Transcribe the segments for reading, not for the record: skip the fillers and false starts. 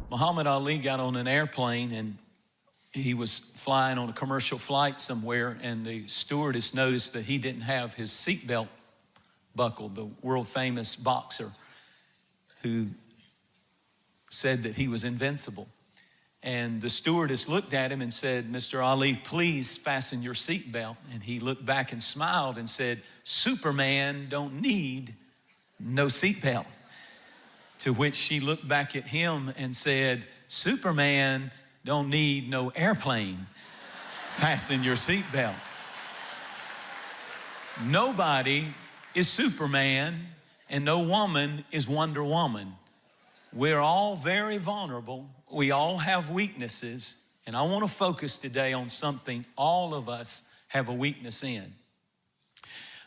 Muhammad Ali got on an airplane and he was flying on a commercial flight somewhere, and the stewardess noticed that he didn't have his seatbelt buckled, the world famous boxer who said that he was invincible. And the stewardess looked at him and said, "Mr. Ali, please fasten your seatbelt." And he looked back and smiled and said, "Superman don't need no seatbelt." To which she looked back at him and said, "Superman don't need no airplane. Fasten your seatbelt." Nobody is Superman and no woman is Wonder Woman. We're all very vulnerable. We all have weaknesses. And I want to focus today on something all of us have a weakness in.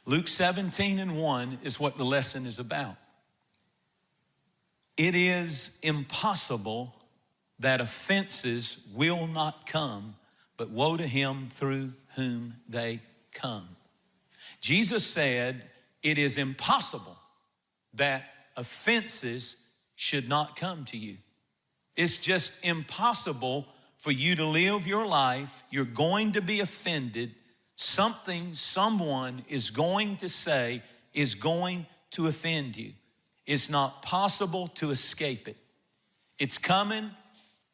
Luke 17:1 is what the lesson is about. It is impossible that offenses will not come, but woe to him through whom they come. Jesus said it is impossible that offenses should not come to you. It's just impossible for you to live your life. You're going to be offended. Something someone is going to say is going to offend you. It's not possible to escape it. It's coming.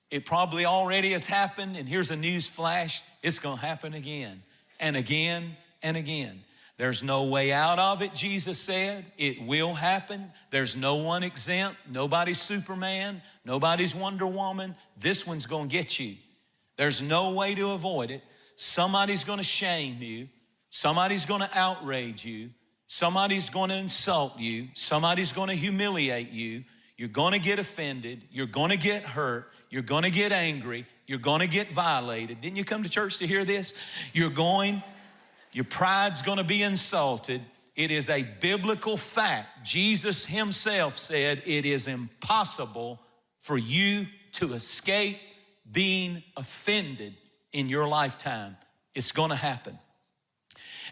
It probably already has happened, and here's a news flash. It's going to happen again and again and again. There's no way out of it, Jesus said. It will happen. There's no one exempt. Nobody's Superman. Nobody's Wonder Woman. This one's going to get you. There's no way to avoid it. Somebody's going to shame you. Somebody's going to outrage you. Somebody's going to insult you. Somebody's going to humiliate you. You're going to get offended. You're going to get hurt. You're going to get angry. You're going to get violated. Didn't you come to church to hear this? Your pride's going to be insulted. It is a biblical fact. Jesus himself said it is impossible for you to escape being offended in your lifetime. It's going to happen.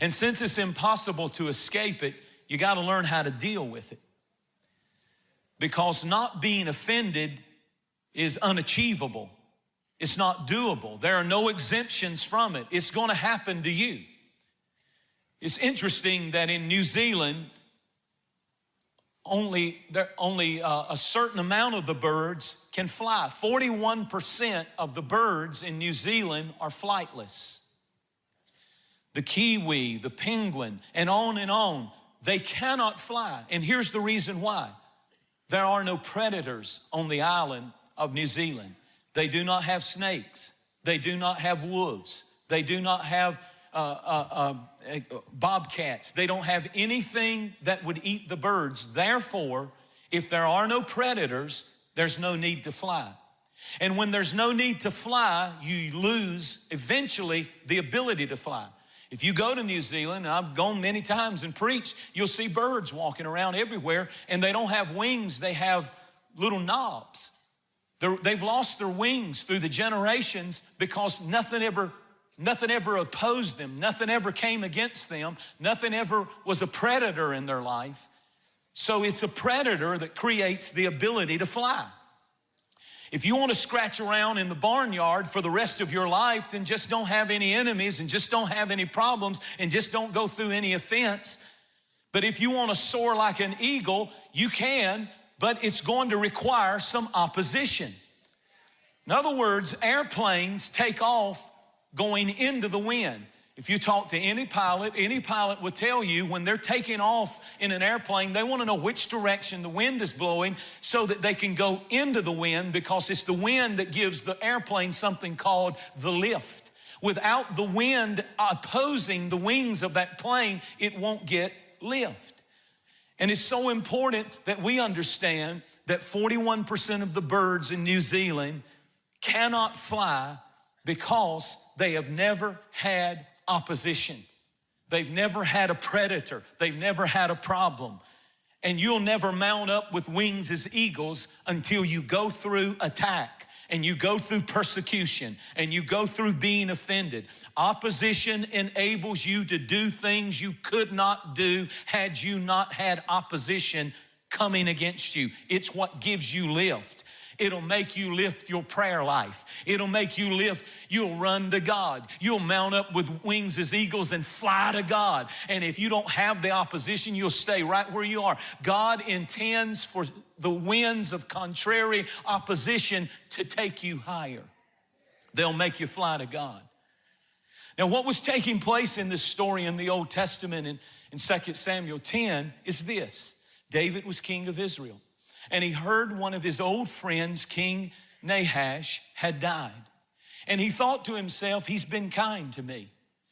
And since it's impossible to escape it, you got to learn how to deal with it. Because not being offended is unachievable. It's not doable. There are no exemptions from it. It's going to happen to you. It's interesting that in New Zealand, only a certain amount of the birds can fly. 41% of the birds in New Zealand are flightless. The kiwi, the penguin, and on, they cannot fly. And here's the reason why. There are no predators on the island of New Zealand. They do not have snakes. They do not have wolves. They do not have bobcats. They don't have anything that would eat the birds. Therefore, if there are no predators, there's no need to fly. And when there's no need to fly, you lose eventually the ability to fly. If you go to New Zealand, and I've gone many times and preached, you'll see birds walking around everywhere, and they don't have wings, they have little knobs. They've lost their wings through the generations because nothing ever opposed them. Nothing ever came against them. Nothing ever was a predator in their life. So it's a predator that creates the ability to fly. If you want to scratch around in the barnyard for the rest of your life, then just don't have any enemies and just don't have any problems and just don't go through any offense. But if you want to soar like an eagle, you can, but it's going to require some opposition. In other words, airplanes take off going into the wind. If you talk to any pilot will tell you when they're taking off in an airplane, they want to know which direction the wind is blowing so that they can go into the wind, because it's the wind that gives the airplane something called the lift. Without the wind opposing the wings of that plane, it won't get lift. And it's so important that we understand that 41% of the birds in New Zealand cannot fly because they have never had opposition. They've never had a predator. They've never had a problem. And you'll never mount up with wings as eagles until you go through attack and you go through persecution and you go through being offended. Opposition enables you to do things you could not do had you not had opposition coming against you. It's what gives you lift. It'll make you lift your prayer life. It'll make you lift, you'll run to God. You'll mount up with wings as eagles and fly to God. And if you don't have the opposition, you'll stay right where you are. God intends for the winds of contrary opposition to take you higher. They'll make you fly to God. Now, what was taking place in this story in the Old Testament in 2 Samuel 10 is this. David was king of Israel, and he heard one of his old friends, King Nahash, had died. And he thought to himself, he's been kind to me.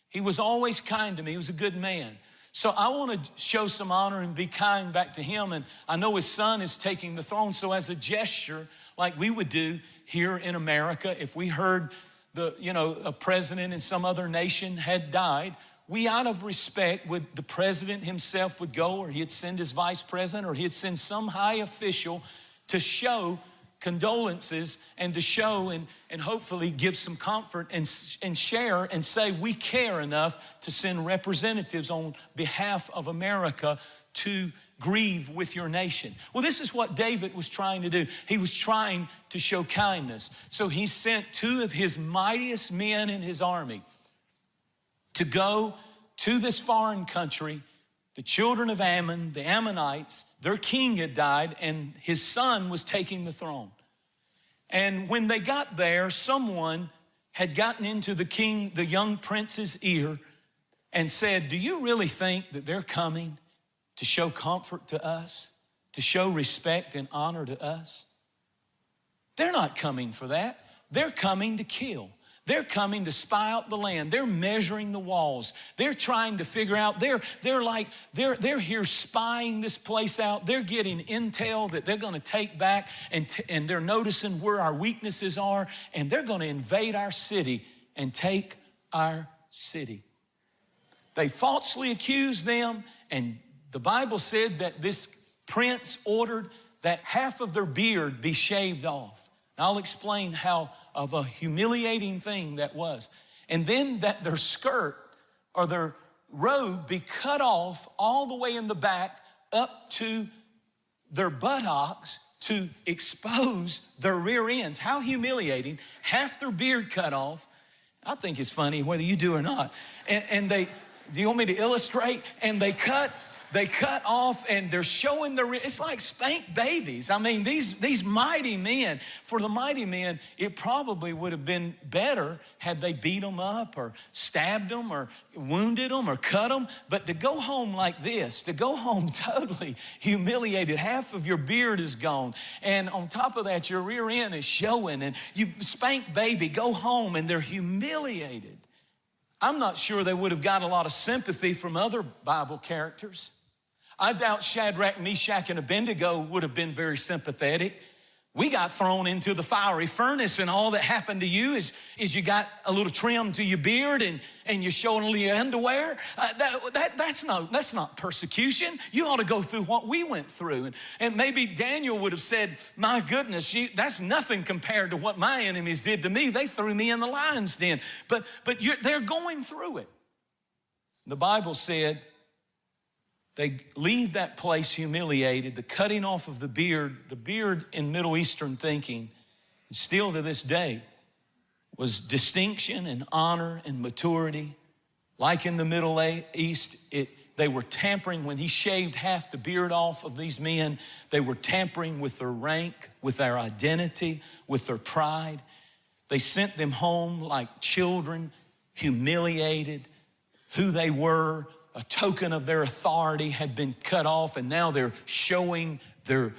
He was always kind to me. He was a good man. So I want to show some honor and be kind back to him. And I know his son is taking the throne. So as a gesture, like we would do here in America, if we heard a president in some other nation had died, we out of respect the president himself would go, or he'd send his vice president, or he'd send some high official to show condolences and to show and hopefully give some comfort and share and say we care enough to send representatives on behalf of America to grieve with your nation. Well, this is what David was trying to do. He was trying to show kindness. So he sent two of his mightiest men in his army to go to this foreign country. The children of Ammon, the Ammonites, their king had died, and his son was taking the throne. And when they got there, someone had gotten into the young prince's ear and said, do you really think that they're coming to show comfort to us, to show respect and honor to us? They're not coming for that. They're coming to kill. They're coming to spy out the land. They're measuring the walls. They're trying to figure out, they're here spying this place out. They're getting intel that they're going to take back, and they're noticing where our weaknesses are, and they're going to invade our city and take our city. They falsely accused them, and the Bible said that this prince ordered that half of their beard be shaved off. I'll explain how of a humiliating thing that was. And then that their skirt or their robe be cut off all the way in the back up to their buttocks to expose their rear ends. How humiliating. Half their beard cut off. I think it's funny whether you do or not. And they, do you want me to illustrate? And they cut off, and they're showing it's like spanked babies. I mean, these mighty men, for the mighty men, it probably would have been better had they beat them up or stabbed them or wounded them or cut them. But to go home like this, to go home totally humiliated, half of your beard is gone. And on top of that, your rear end is showing, and you spank baby, go home, and they're humiliated. I'm not sure they would have got a lot of sympathy from other Bible characters. I doubt Shadrach, Meshach, and Abednego would have been very sympathetic. We got thrown into the fiery furnace, and all that happened to you is you got a little trim to your beard and you're showing a little underwear. That's not persecution. You ought to go through what we went through. And maybe Daniel would have said, my goodness, that's nothing compared to what my enemies did to me. They threw me in the lion's den. But they're going through it. The Bible said, they leave that place humiliated. The cutting off of the beard in Middle Eastern thinking, and still to this day, was distinction and honor and maturity. Like in the Middle East, they were tampering. When he shaved half the beard off of these men, they were tampering with their rank, with their identity, with their pride. They sent them home like children, humiliated, who they were. A token of their authority had been cut off, and now they're showing their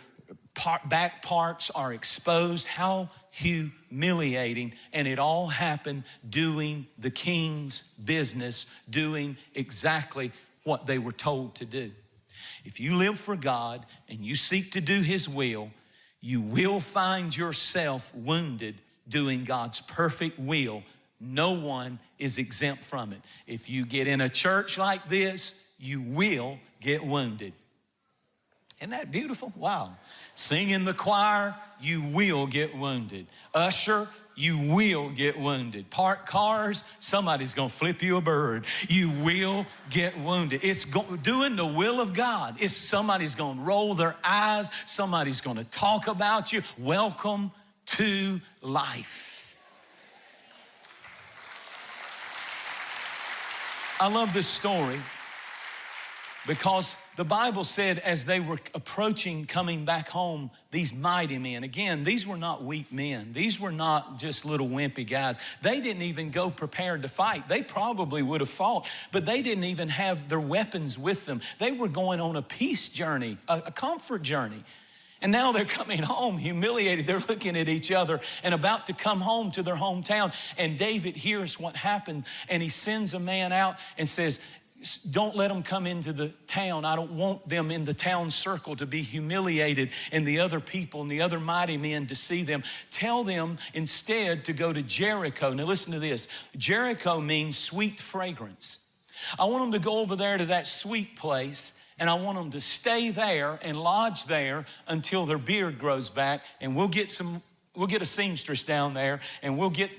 back parts are exposed. How humiliating. And it all happened doing the king's business, doing exactly what they were told to do. If you live for God and you seek to do his will, you will find yourself wounded doing God's perfect will. No one is exempt from it. If you get in a church like this, you will get wounded. Isn't that beautiful? Wow. Sing in the choir, you will get wounded. Usher, you will get wounded. Park cars, somebody's gonna flip you a bird. You will get wounded. It's doing the will of God. Somebody's gonna roll their eyes. Somebody's gonna talk about you. Welcome to life. I love this story because the Bible said as they were approaching coming back home, these mighty men, again, these were not weak men. These were not just little wimpy guys. They didn't even go prepared to fight. They probably would have fought, but they didn't even have their weapons with them. They were going on a peace journey, a comfort journey. And now they're coming home humiliated. They're looking at each other and about to come home to their hometown. And David hears what happened, and he sends a man out and says, don't let them come into the town. I don't want them in the town circle to be humiliated and the other people and the other mighty men to see them. Tell them instead to go to Jericho. Now listen to this. Jericho means sweet fragrance. I want them to go over there to that sweet place, and I want them to stay there and lodge there until their beard grows back, and we'll get a seamstress down there, and we'll get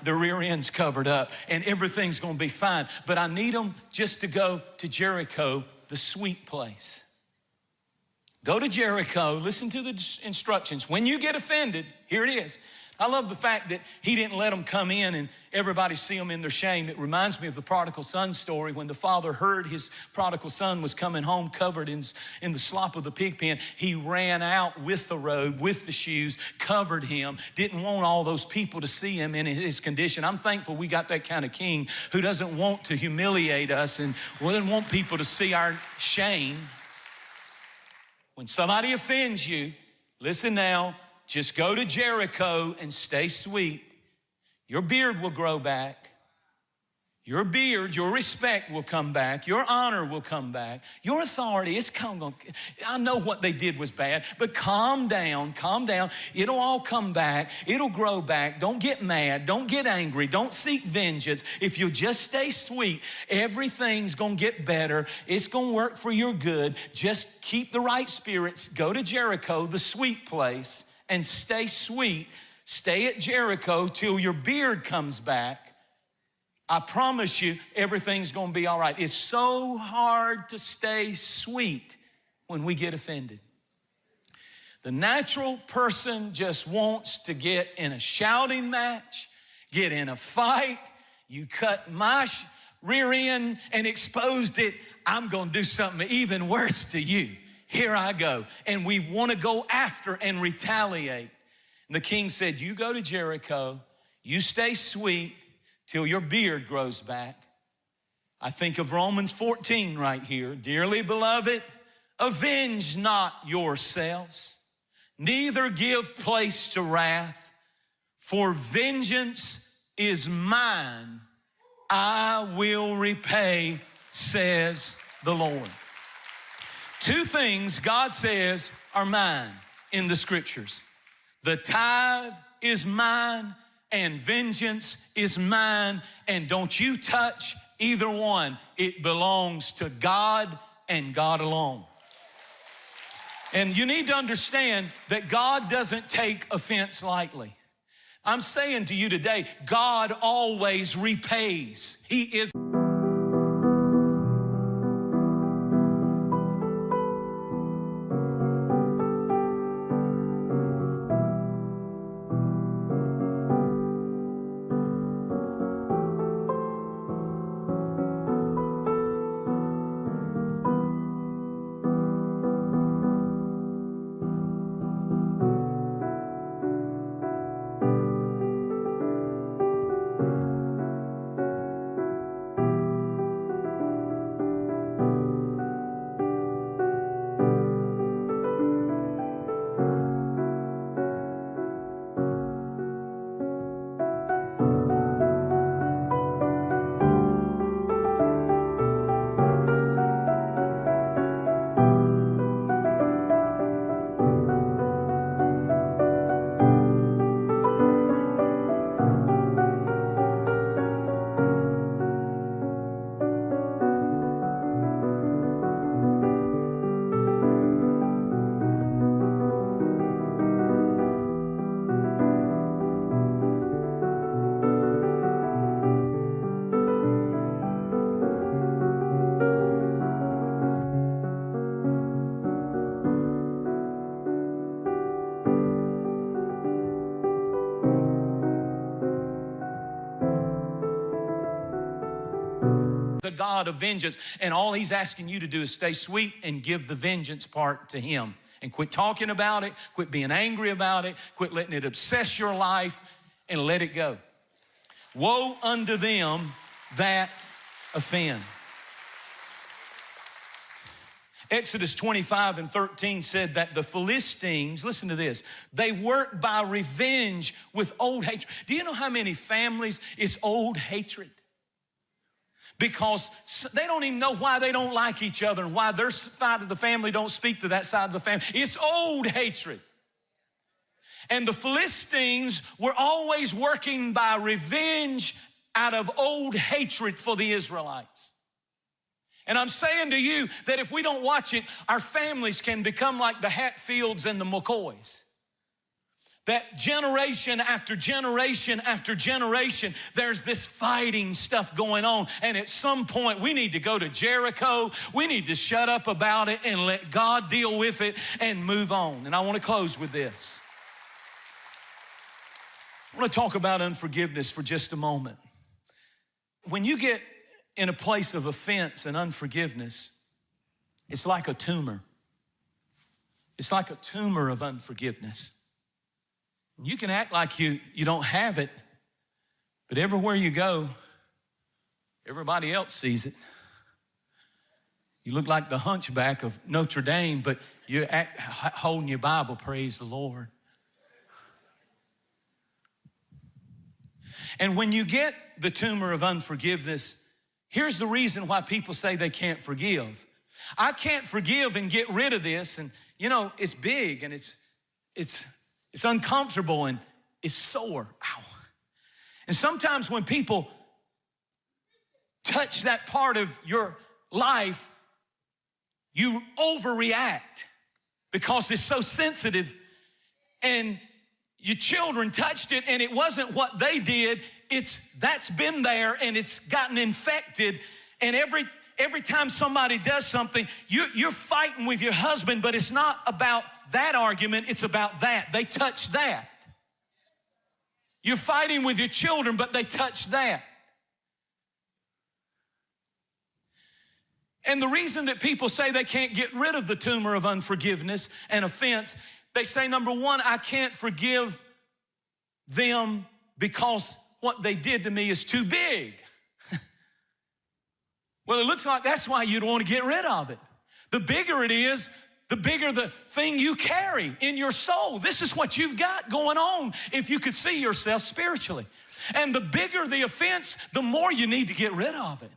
their rear ends covered up, and everything's gonna be fine. But I need them just to go to Jericho, the sweet place. Go to Jericho, listen to the instructions. When you get offended, here it is. I love the fact that he didn't let them come in and everybody see them in their shame. It reminds me of the prodigal son story when the father heard his prodigal son was coming home covered in the slop of the pig pen. He ran out with the robe, with the shoes, covered him, didn't want all those people to see him in his condition. I'm thankful we got that kind of king who doesn't want to humiliate us and doesn't want people to see our shame. When somebody offends you, listen now, just go to Jericho and stay sweet. Your beard will grow back. Your beard, your respect will come back. Your honor will come back. Your authority, I know what they did was bad, but calm down, calm down. It'll all come back. It'll grow back. Don't get mad. Don't get angry. Don't seek vengeance. If you just stay sweet, everything's gonna get better. It's gonna work for your good. Just keep the right spirits. Go to Jericho, the sweet place, and stay sweet. Stay at Jericho till your beard comes back. I promise you, everything's gonna be all right. It's so hard to stay sweet when we get offended. The natural person just wants to get in a shouting match, get in a fight. You cut my rear end and exposed it, I'm gonna do something even worse to you. Here I go. And we wanna go after and retaliate. And the king said, you go to Jericho, you stay sweet till your beard grows back. I think of Romans 14 right here. Dearly beloved, avenge not yourselves, neither give place to wrath, for vengeance is mine. I will repay, says the Lord. Two things God says are mine in the scriptures. The tithe is mine and vengeance is mine, and don't you touch either one. It belongs to God and God alone. And you need to understand that God doesn't take offense lightly. I'm saying to you today, God always repays. He is a God of vengeance. And all he's asking you to do is stay sweet and give the vengeance part to him. And quit talking about it, quit being angry about it, quit letting it obsess your life, and let it go. Woe unto them that offend. Exodus 25:13 said that the Philistines, listen to this, they work by revenge with old hatred. Do you know how many families it's old hatred? Because they don't even know why they don't like each other and why their side of the family don't speak to that side of the family. It's old hatred. And the Philistines were always working by revenge out of old hatred for the Israelites. And I'm saying to you that if we don't watch it, our families can become like the Hatfields and the McCoys. That generation after generation after generation, there's this fighting stuff going on. And at some point, we need to go to Jericho. We need to shut up about it and let God deal with it and move on. And I want to close with this. I want to talk about unforgiveness for just a moment. When you get in a place of offense and unforgiveness, it's like a tumor. It's like a tumor of unforgiveness. You can act like you don't have it, but everywhere you go, everybody else sees it. You look like the hunchback of Notre Dame, but you act holding your Bible, praise the Lord. And when you get the tumor of unforgiveness, here's the reason why people say they can't forgive. I can't forgive and get rid of this, and it's big and it's uncomfortable and it's sore. Ow. And sometimes when people touch that part of your life, you overreact because it's so sensitive, and your children touched it and it wasn't what they did. That's been there and it's gotten infected. And every time somebody does something, you're fighting with your husband, but it's not about that argument, it's about that. They touched that. You're fighting with your children, but they touched that. And the reason that people say they can't get rid of the tumor of unforgiveness and offense, they say, number one, I can't forgive them because what they did to me is too big. Well, it looks like that's why you don't want to get rid of it. The bigger it is, the bigger the thing you carry in your soul. This is what you've got going on if you could see yourself spiritually. And the bigger the offense, the more you need to get rid of it.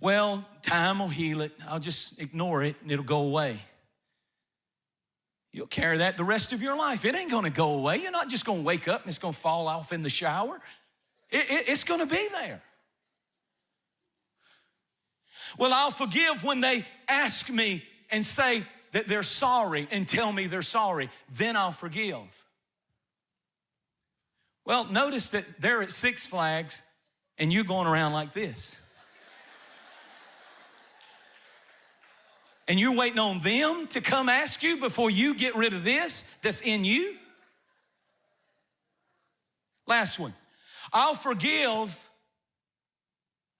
Well, time will heal it. I'll just ignore it and it'll go away. You'll carry that the rest of your life. It ain't gonna go away. You're not just gonna wake up and it's gonna fall off in the shower. It's gonna be there. Well, I'll forgive when they ask me and say that they're sorry and tell me they're sorry. Then I'll forgive. Well, notice that they're at Six Flags and you're going around like this. And you're waiting on them to come ask you before you get rid of this that's in you? Last one. I'll forgive,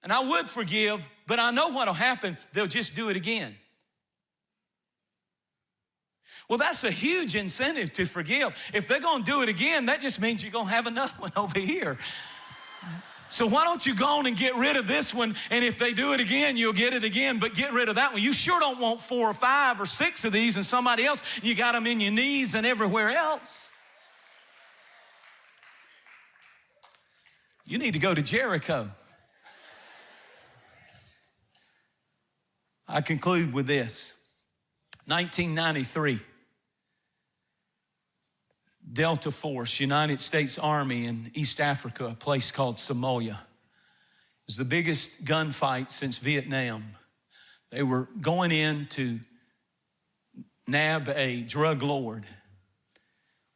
and I would forgive, but I know what'll happen. They'll just do it again. Well, that's a huge incentive to forgive. If they're gonna do it again, that just means you're gonna have another one over here. So why don't you go on and get rid of this one, and if they do it again, you'll get it again, but get rid of that one. You sure don't want 4 or 5 or 6 of these and somebody else, you got them in your knees and everywhere else. You need to go to Jericho. I conclude with this. 1993. Delta Force, United States Army in East Africa, a place called Somalia. It was the biggest gunfight since Vietnam. They were going in to nab a drug lord.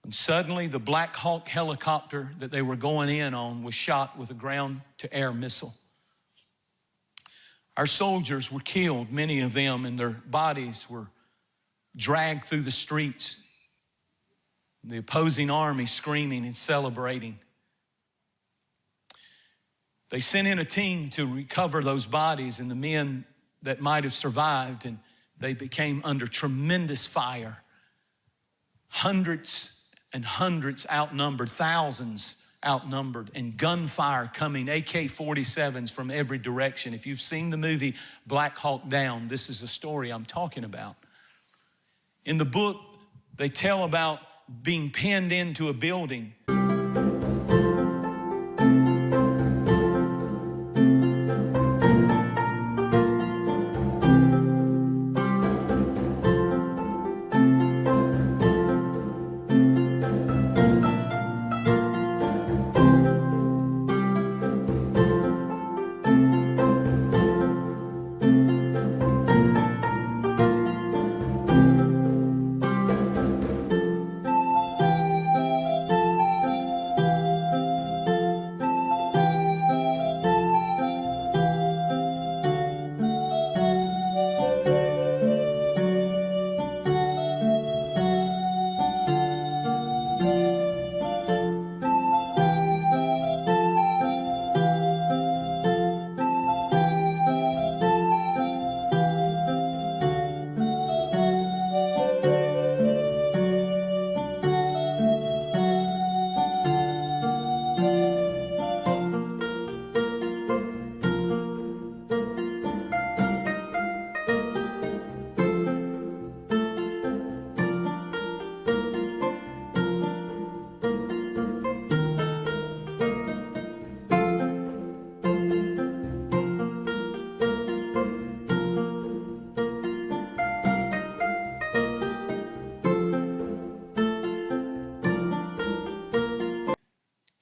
And suddenly the Black Hawk helicopter that they were going in on was shot with a ground-to-air missile. Our soldiers were killed, many of them, and their bodies were dragged through the streets. The opposing army screaming and celebrating. They sent in a team to recover those bodies and the men that might have survived, and they became under tremendous fire. Hundreds and hundreds outnumbered, thousands outnumbered, and gunfire coming, AK-47s from every direction. If you've seen the movie Black Hawk Down, this is the story I'm talking about. In the book, they tell about being pinned into a building.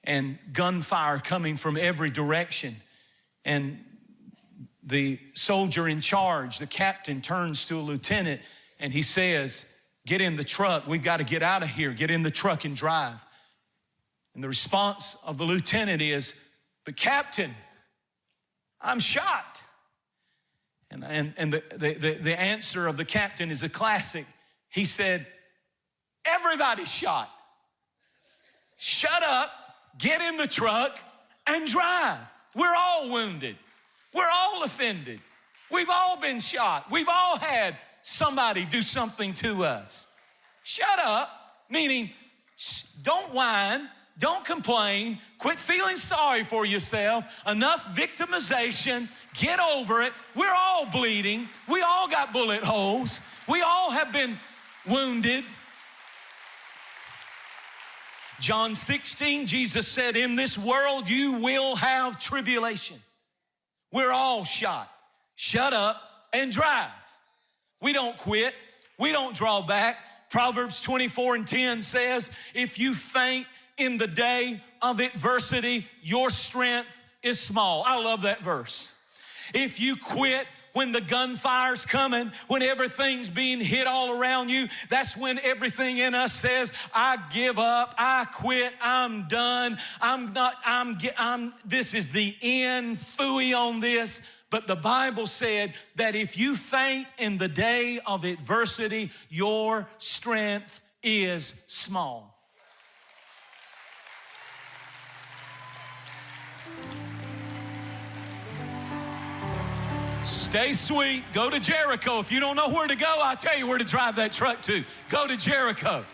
And gunfire coming from every direction. And the soldier in charge, the captain, turns to a lieutenant and he says, "Get in the truck. We've got to get out of here. Get in the truck and drive." And the response of the lieutenant is, "But Captain, I'm shot." And the answer of the captain is a classic. He said, "Everybody's shot. Shut up. Get in the truck and drive. We're all wounded. We're all offended. We've all been shot. We've all had somebody do something to us. Shut up," meaning don't whine, don't complain, quit feeling sorry for yourself. Enough victimization, get over it. We're all bleeding. We all got bullet holes. We all have been wounded. John 16, Jesus said, "In this world you will have tribulation." We're all shot. Shut up and drive. We don't quit. We don't draw back. Proverbs 24:10 says, "If you faint in the day of adversity, your strength is small." I love that verse. If you quit when the gunfire's coming, when everything's being hit all around you, that's when everything in us says, "I give up, I quit, I'm done, this is the end, phooey on this." But the Bible said that if you faint in the day of adversity, your strength is small. Stay sweet. Go to Jericho. If you don't know where to go, I'll tell you where to drive that truck to. Go to Jericho.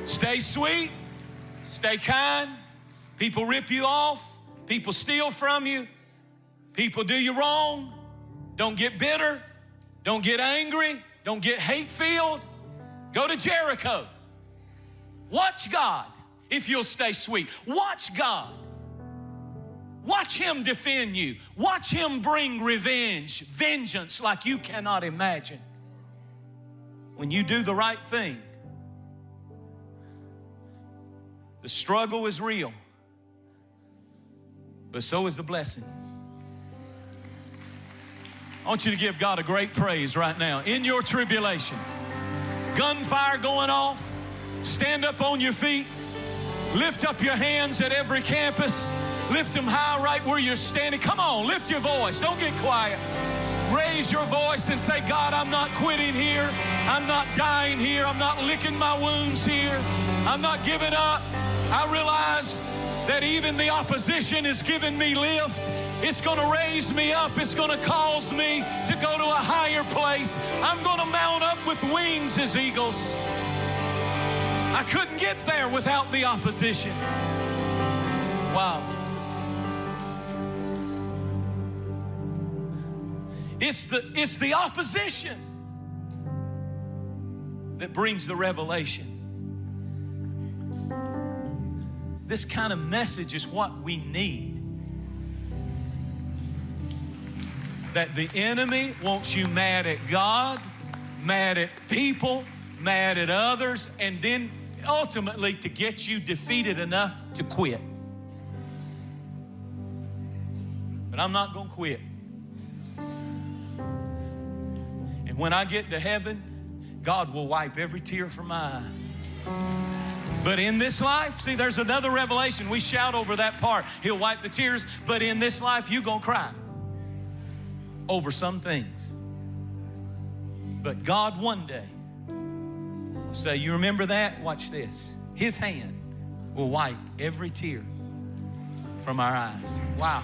Stay sweet. Stay kind. People rip you off. People steal from you. People do you wrong. Don't get bitter. Don't get angry. Don't get hate-filled. Go to Jericho. Watch God if you'll stay sweet. Watch God. Watch Him defend you. Watch Him bring revenge, vengeance like you cannot imagine. When you do the right thing, the struggle is real, but so is the blessing. I want you to give God a great praise right now. In your tribulation, gunfire going off, stand up on your feet, lift up your hands at every campus. Lift them high right where you're standing. Come on, lift your voice. Don't get quiet. Raise your voice and say, "God, I'm not quitting here. I'm not dying here. I'm not licking my wounds here. I'm not giving up. I realize that even the opposition is giving me lift. It's going to raise me up. It's going to cause me to go to a higher place. I'm going to mount up with wings as eagles. I couldn't get there without the opposition. Wow. It's the opposition that brings the revelation. This kind of message is what we need. That the enemy wants you mad at God, mad at people, mad at others, and then ultimately to get you defeated enough to quit. But I'm not going to quit. And when I get to heaven, God will wipe every tear from my eye. But in this life, see, there's another revelation. We shout over that part. He'll wipe the tears, but in this life, you're going to cry over some things. But God one day will say, you remember that? Watch this. His hand will wipe every tear from our eyes. Wow.